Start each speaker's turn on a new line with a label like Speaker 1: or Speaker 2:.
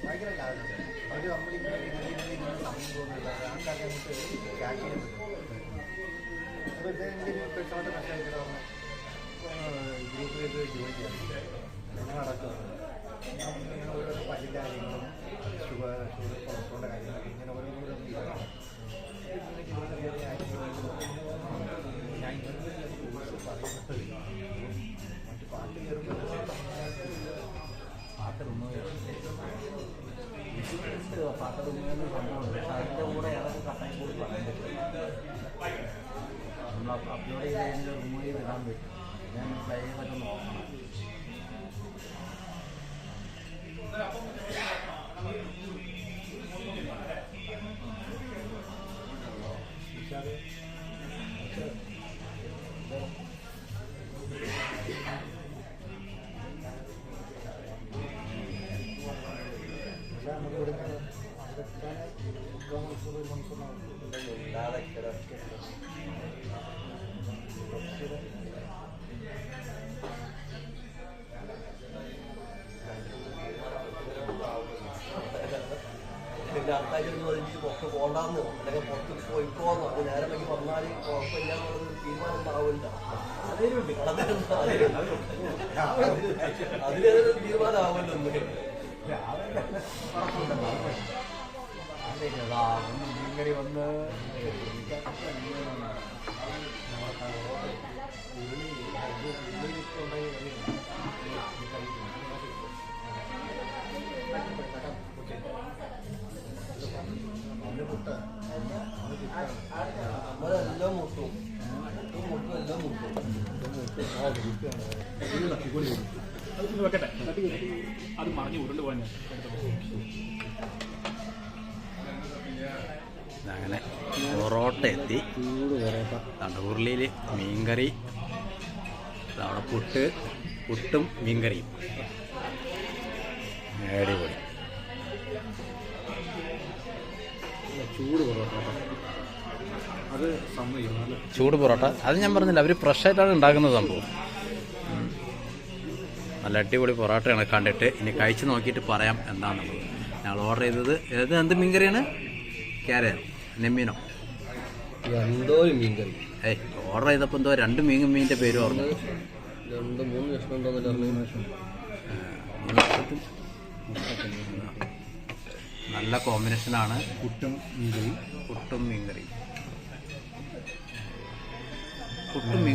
Speaker 1: ഭയങ്കര ലാഭം അവർ നമ്മളിങ്ങനെ സമയം പോകുന്നില്ല ആൾക്കാർക്ക് നമുക്ക് ക്യാഷ് ചെയ്യാൻ പറ്റും. അപ്പോൾ ഇതെങ്കിലും പെട്ടെന്ന് കഷ്ടമായിട്ട് ഗ്രൂപ്പിലേക്ക് ജോയിൻ ചെയ്യാം. ഞങ്ങൾ അടക്കം ഇങ്ങനെ ഓരോ പല്ലിൻ്റെ കാര്യങ്ങളും കൊളസ്ട്രോളിൻ്റെ കാര്യങ്ങളൊക്കെ ഇങ്ങനെ ഓരോന്നും ഞാൻ കോഴ്സ് പറയുന്നത് മറ്റു പാട്ട് കയറുമ്പോൾ പാട്ട് പാട്ട് റിമൂവ് സംഭവമുണ്ട്. പക്ഷെ അതിൻ്റെ കൂടെ ഇടയ്ക്ക് കട്ടായി കൂടി പറയാൻ പറ്റും. നമ്മൾ അപ്ലോഡ് ചെയ്ത് കഴിഞ്ഞാൽ റിമൂവ് ചെയ്ത് ഇടാൻ പറ്റും. ഞാൻ പ്ലേ ചെയ്തൊക്കെ നോക്കണം.
Speaker 2: ആൾക്കാർ പുറത്ത് പോകണ്ടെന്ന് അല്ലെങ്കിൽ പുറത്ത് പോയിക്കോന്ന് അത് നേരം വൈകി വന്നാൽ കുഴപ്പമില്ല എന്നുള്ളത് തീരുമാനം ഉണ്ടാവില്ല. അതിനൊരു തീരുമാനം ആവുമല്ലോ.
Speaker 1: മീൻകറി വന്ന്
Speaker 2: നമ്മളെല്ലാം മുട്ടും എല്ലാം മുട്ടും.
Speaker 3: അത് മറിഞ്ഞ് ഉരുണ്ട് പോകാൻ
Speaker 4: അങ്ങനെ പൊറോട്ട എത്തി. ഉരുളിയിൽ മീൻകറി, അവിടെ പുട്ടും മീൻകറിയും. അടിപൊളി ചൂട് പൊറോട്ട. അത് ഞാൻ പറഞ്ഞില്ല, അവർ ഫ്രഷായിട്ടാണ് ഉണ്ടാക്കുന്നത് സംഭവം. നല്ല അടിപൊളി പൊറോട്ടയാണ് കണ്ടിട്ട്. ഇനി കഴിച്ച് നോക്കിയിട്ട് പറയാം എന്താണെന്നുള്ളത്. ഞങ്ങൾ ഓർഡർ ചെയ്തത് എന്ത് മീൻകറിയാണ്? ക്യാരോ നെമ്മീനോ
Speaker 2: എന്തോ മീൻകറി.
Speaker 4: ഓർഡർ ചെയ്തപ്പോൾ എന്തോ 2 മീനിൻ്റെ പേര് പറഞ്ഞു.
Speaker 2: 2-3 കഷ്ണം ഉണ്ടോന്നല്ല.
Speaker 4: നല്ല കോമ്പിനേഷനാണ്.
Speaker 1: പുട്ടും മീൻകറി.
Speaker 4: പുട്ടും മീൻ